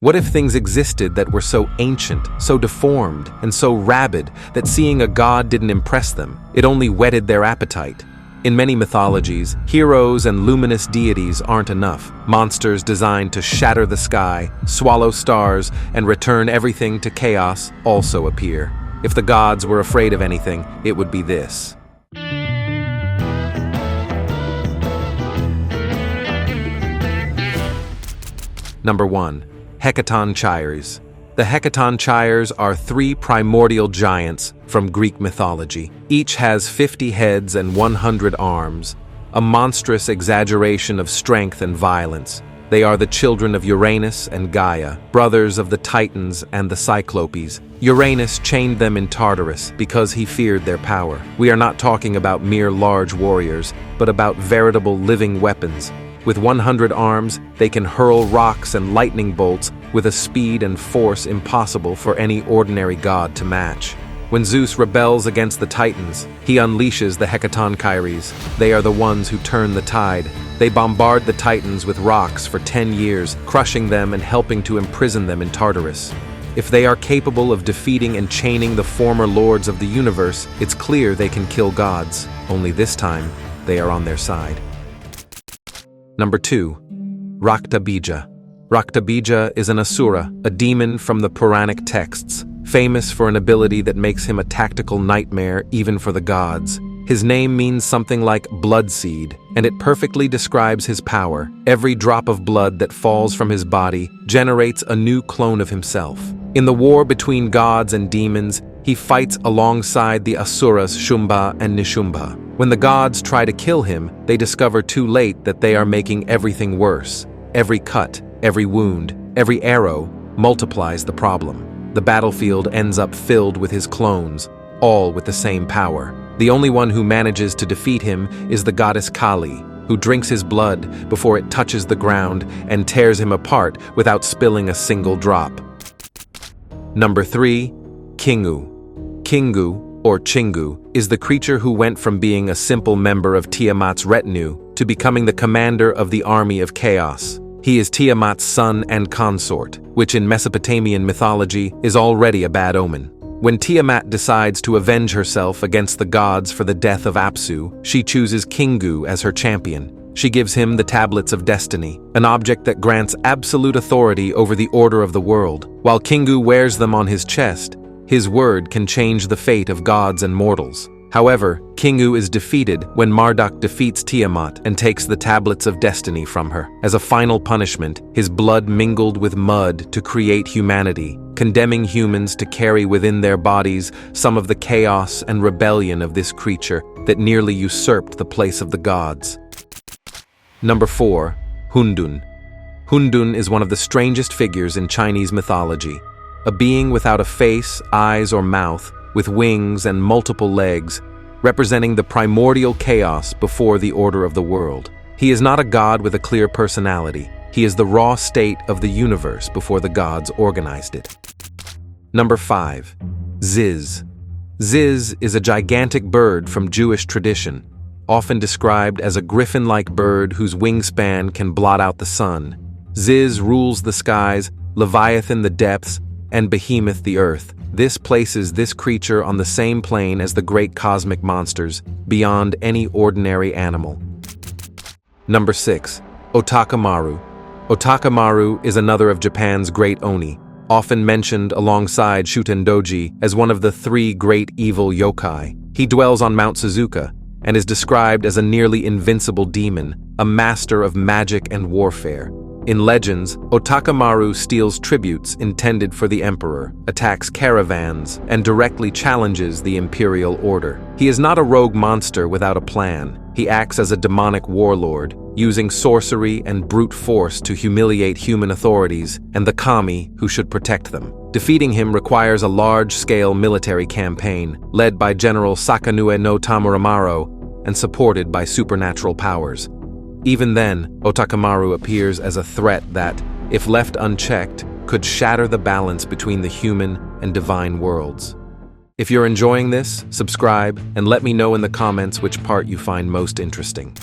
What if things existed that were so ancient, so deformed, and so rabid that seeing a god didn't impress them, it only whetted their appetite? In many mythologies, heroes and luminous deities aren't enough. Monsters designed to shatter the sky, swallow stars, and return everything to chaos also appear. If the gods were afraid of anything, it would be this. Number 1. Hecatonchires. The Hecatonchires are 3 primordial giants from Greek mythology. Each has 50 heads and 100 arms, a monstrous exaggeration of strength and violence. They are the children of Uranus and Gaia, brothers of the Titans and the Cyclopes. Uranus chained them in Tartarus because he feared their power. We are not talking about mere large warriors, but about veritable living weapons. With 100 arms, they can hurl rocks and lightning bolts with a speed and force impossible for any ordinary god to match. When Zeus rebels against the Titans, he unleashes the Hecatonchires. They are the ones who turn the tide. They bombard the Titans with rocks for 10 years, crushing them and helping to imprison them in Tartarus. If they are capable of defeating and chaining the former lords of the universe, it's clear they can kill gods. Only this time, they are on their side. Number 2. Raktabija. Raktabija is an asura, a demon from the Puranic texts, famous for an ability that makes him a tactical nightmare even for the gods. His name means something like blood seed, and it perfectly describes his power. Every drop of blood that falls from his body generates a new clone of himself. In the war between gods and demons, he fights alongside the asuras Shumba and Nishumbha. When the gods try to kill him, they discover too late that they are making everything worse. Every cut, every wound, every arrow multiplies the problem. The battlefield ends up filled with his clones, all with the same power. The only one who manages to defeat him is the goddess Kali, who drinks his blood before it touches the ground and tears him apart without spilling a single drop. Number 3. Kingu. Kingu, or Chingu, is the creature who went from being a simple member of Tiamat's retinue to becoming the commander of the army of chaos. He is Tiamat's son and consort, which in Mesopotamian mythology is already a bad omen. When Tiamat decides to avenge herself against the gods for the death of Apsu, she chooses Kingu as her champion. She gives him the Tablets of Destiny, an object that grants absolute authority over the order of the world. While Kingu wears them on his chest, his word can change the fate of gods and mortals. However, Kingu is defeated when Marduk defeats Tiamat and takes the Tablets of Destiny from her. As a final punishment, his blood mingled with mud to create humanity, condemning humans to carry within their bodies some of the chaos and rebellion of this creature that nearly usurped the place of the gods. Number 4. Hundun. Hundun is one of the strangest figures in Chinese mythology. A being without a face, eyes, or mouth, with wings and multiple legs, representing the primordial chaos before the order of the world. He is not a god with a clear personality. He is the raw state of the universe before the gods organized it. Number 5. Ziz. Ziz is a gigantic bird from Jewish tradition, often described as a griffin-like bird whose wingspan can blot out the sun. Ziz rules the skies, Leviathan the depths, and Behemoth the earth. This places this creature on the same plane as the great cosmic monsters, beyond any ordinary animal. Number 6. Otakamaru. Otakamaru is another of Japan's great oni, often mentioned alongside Shutendoji as one of the 3 great evil yokai. He dwells on Mount Suzuka and is described as a nearly invincible demon, a master of magic and warfare. In legends, Otakamaru steals tributes intended for the emperor, attacks caravans, and directly challenges the imperial order. He is not a rogue monster without a plan. He acts as a demonic warlord, using sorcery and brute force to humiliate human authorities and the kami who should protect them. Defeating him requires a large-scale military campaign, led by General Sakanue no Tamuramaro and supported by supernatural powers. Even then, Otakamaru appears as a threat that, if left unchecked, could shatter the balance between the human and divine worlds. If you're enjoying this, subscribe and let me know in the comments which part you find most interesting.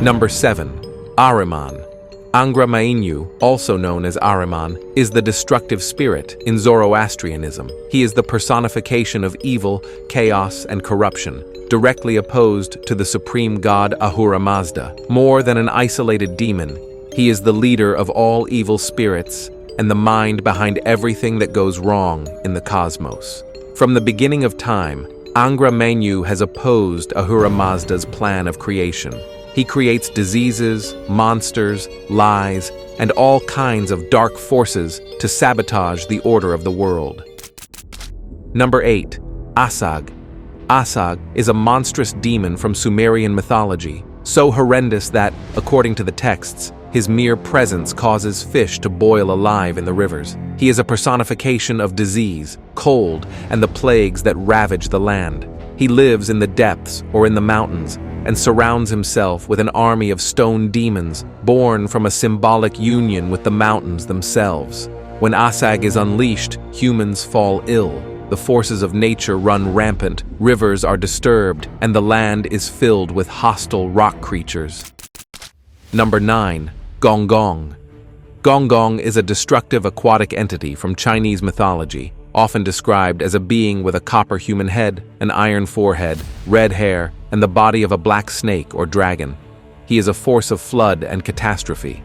Number 7. Ahriman. Angra Mainyu, also known as Ahriman, is the destructive spirit in Zoroastrianism. He is the personification of evil, chaos, and corruption, directly opposed to the supreme god Ahura Mazda. More than an isolated demon, he is the leader of all evil spirits and the mind behind everything that goes wrong in the cosmos. From the beginning of time, Angra Mainyu has opposed Ahura Mazda's plan of creation. He creates diseases, monsters, lies, and all kinds of dark forces to sabotage the order of the world. Number 8. Asag. Asag is a monstrous demon from Sumerian mythology, so horrendous that, according to the texts, his mere presence causes fish to boil alive in the rivers. He is a personification of disease, cold, and the plagues that ravage the land. He lives in the depths or in the mountains and surrounds himself with an army of stone demons born from a symbolic union with the mountains themselves. When Asag is unleashed, humans fall ill. The forces of nature run rampant, rivers are disturbed, and the land is filled with hostile rock creatures. Number 9. Gong Gong. Gong Gong is a destructive aquatic entity from Chinese mythology, often described as a being with a copper human head, an iron forehead, red hair, and the body of a black snake or dragon. He is a force of flood and catastrophe.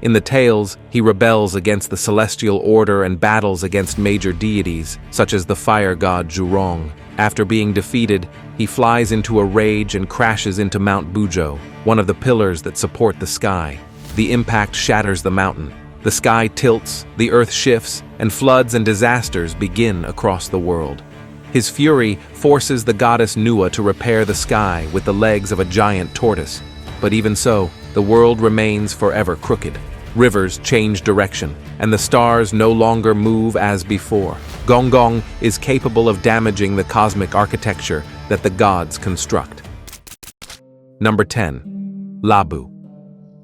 In the tales, he rebels against the celestial order and battles against major deities, such as the fire god Zhurong. After being defeated, he flies into a rage and crashes into Mount Bujo, one of the pillars that support the sky. The impact shatters the mountain. The sky tilts, the earth shifts, and floods and disasters begin across the world. His fury forces the goddess Nua to repair the sky with the legs of a giant tortoise. But even so, the world remains forever crooked. Rivers change direction, and the stars no longer move as before. Gong Gong is capable of damaging the cosmic architecture that the gods construct. Number 10. Labbu.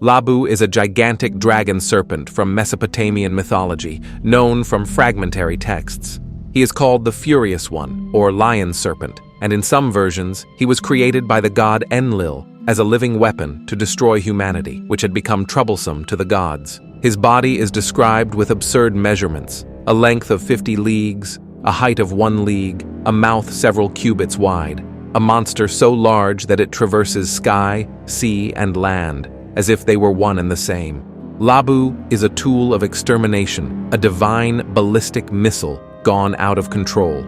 Labbu is a gigantic dragon serpent from Mesopotamian mythology, known from fragmentary texts. He is called the Furious One, or Lion Serpent, and in some versions, he was created by the god Enlil as a living weapon to destroy humanity, which had become troublesome to the gods. His body is described with absurd measurements: a length of 50 leagues, a height of 1 league, a mouth several cubits wide, a monster so large that it traverses sky, sea, and land, as if they were one and the same. Labbu is a tool of extermination, a divine ballistic missile gone out of control.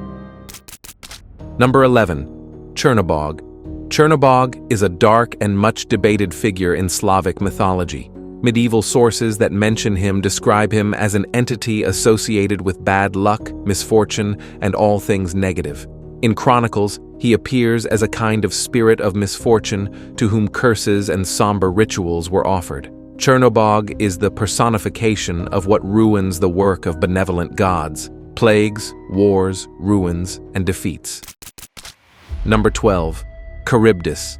Number 11. Chernabog. Chernabog is a dark and much debated figure in Slavic mythology. Medieval sources that mention him describe him as an entity associated with bad luck, misfortune, and all things negative. In Chronicles, he appears as a kind of spirit of misfortune to whom curses and somber rituals were offered. Chernabog is the personification of what ruins the work of benevolent gods: plagues, wars, ruins, and defeats. Number 12. Charybdis.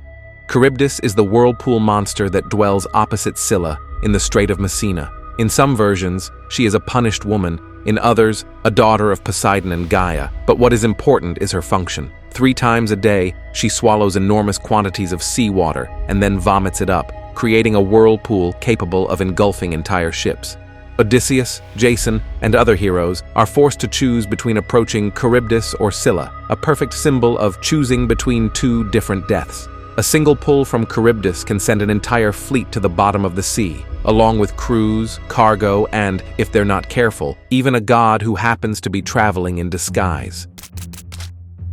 Charybdis is the whirlpool monster that dwells opposite Scylla in the Strait of Messina. In some versions, she is a punished woman, in others, a daughter of Poseidon and Gaia, but what is important is her function. 3 times a day, she swallows enormous quantities of seawater and then vomits it up, creating a whirlpool capable of engulfing entire ships. Odysseus, Jason, and other heroes are forced to choose between approaching Charybdis or Scylla, a perfect symbol of choosing between 2 different deaths. A single pull from Charybdis can send an entire fleet to the bottom of the sea, along with crews, cargo, and, if they're not careful, even a god who happens to be traveling in disguise.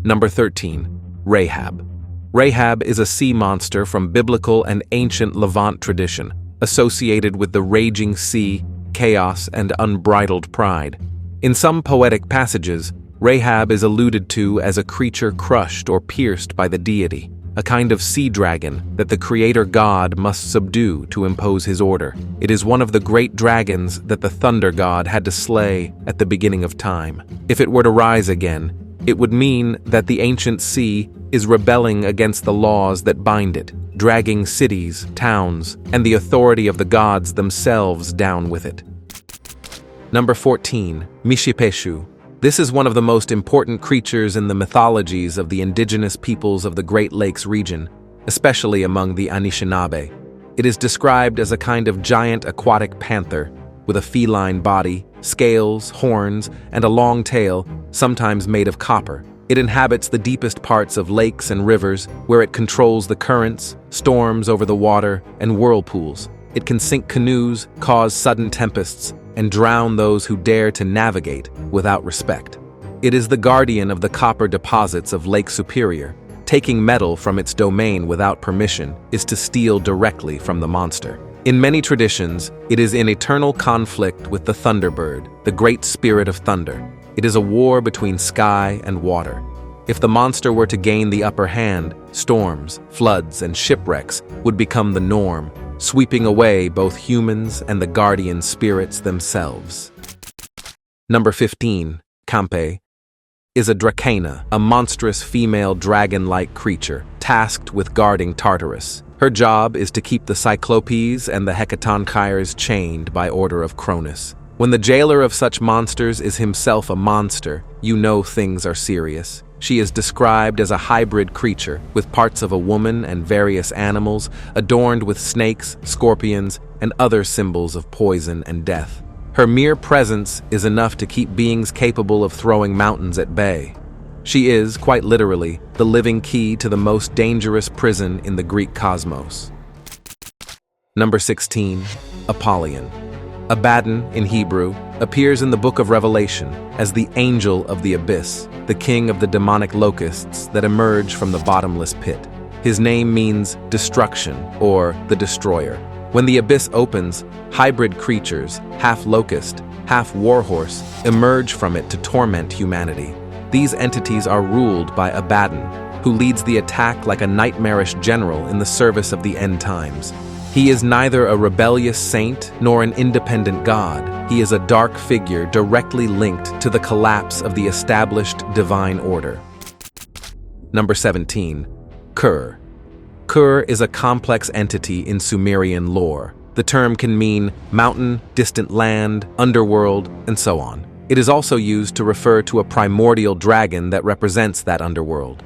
Number 13. Rahab. Rahab is a sea monster from biblical and ancient Levant tradition, associated with the raging sea, chaos, and unbridled pride. In some poetic passages, Rahab is alluded to as a creature crushed or pierced by the deity, a kind of sea dragon that the creator god must subdue to impose his order. It is one of the great dragons that the thunder god had to slay at the beginning of time. If it were to rise again, it would mean that the ancient sea is rebelling against the laws that bind it, dragging cities, towns, and the authority of the gods themselves down with it. Number 14. Mishipeshu. This is one of the most important creatures in the mythologies of the indigenous peoples of the Great Lakes region, especially among the Anishinaabe. It is described as a kind of giant aquatic panther with a feline body, scales, horns, and a long tail, sometimes made of copper. It inhabits the deepest parts of lakes and rivers, where it controls the currents, storms over the water, and whirlpools. It can sink canoes, cause sudden tempests, and drown those who dare to navigate without respect. It is the guardian of the copper deposits of Lake Superior. Taking metal from its domain without permission is to steal directly from the monster. In many traditions, it is in eternal conflict with the Thunderbird, the great spirit of thunder. It is a war between sky and water. If the monster were to gain the upper hand, storms, floods, and shipwrecks would become the norm, sweeping away both humans and the guardian spirits themselves. Number 15, Campe, is a Dracana, a monstrous female dragon-like creature, tasked with guarding Tartarus. Her job is to keep the Cyclopes and the Hecatonchires chained by order of Cronus. When the jailer of such monsters is himself a monster, you know things are serious. She is described as a hybrid creature, with parts of a woman and various animals, adorned with snakes, scorpions, and other symbols of poison and death. Her mere presence is enough to keep beings capable of throwing mountains at bay. She is, quite literally, the living key to the most dangerous prison in the Greek cosmos. Number 16, Apollyon. Abaddon, in Hebrew, appears in the Book of Revelation as the angel of the abyss, the king of the demonic locusts that emerge from the bottomless pit. His name means destruction, or the destroyer. When the abyss opens, hybrid creatures, half locust, half warhorse, emerge from it to torment humanity. These entities are ruled by Abaddon, who leads the attack like a nightmarish general in the service of the end times. He is neither a rebellious saint nor an independent god. He is a dark figure directly linked to the collapse of the established divine order. Number 17, Kur. Kur is a complex entity in Sumerian lore. The term can mean mountain, distant land, underworld, and so on. It is also used to refer to a primordial dragon that represents that underworld.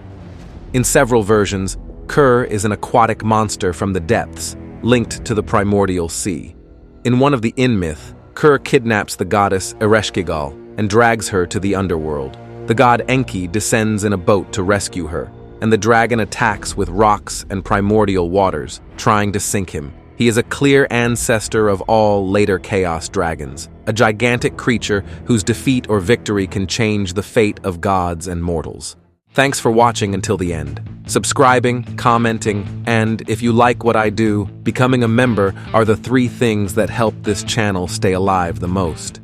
In several versions, Kur is an aquatic monster from the depths, linked to the primordial sea. In one of the In-myth, Kur kidnaps the goddess Ereshkigal and drags her to the underworld. The god Enki descends in a boat to rescue her, and the dragon attacks with rocks and primordial waters, trying to sink him. He is a clear ancestor of all later chaos dragons, a gigantic creature whose defeat or victory can change the fate of gods and mortals. Thanks for watching until the end. Subscribing, commenting, and, if you like what I do, becoming a member are the 3 things that help this channel stay alive the most.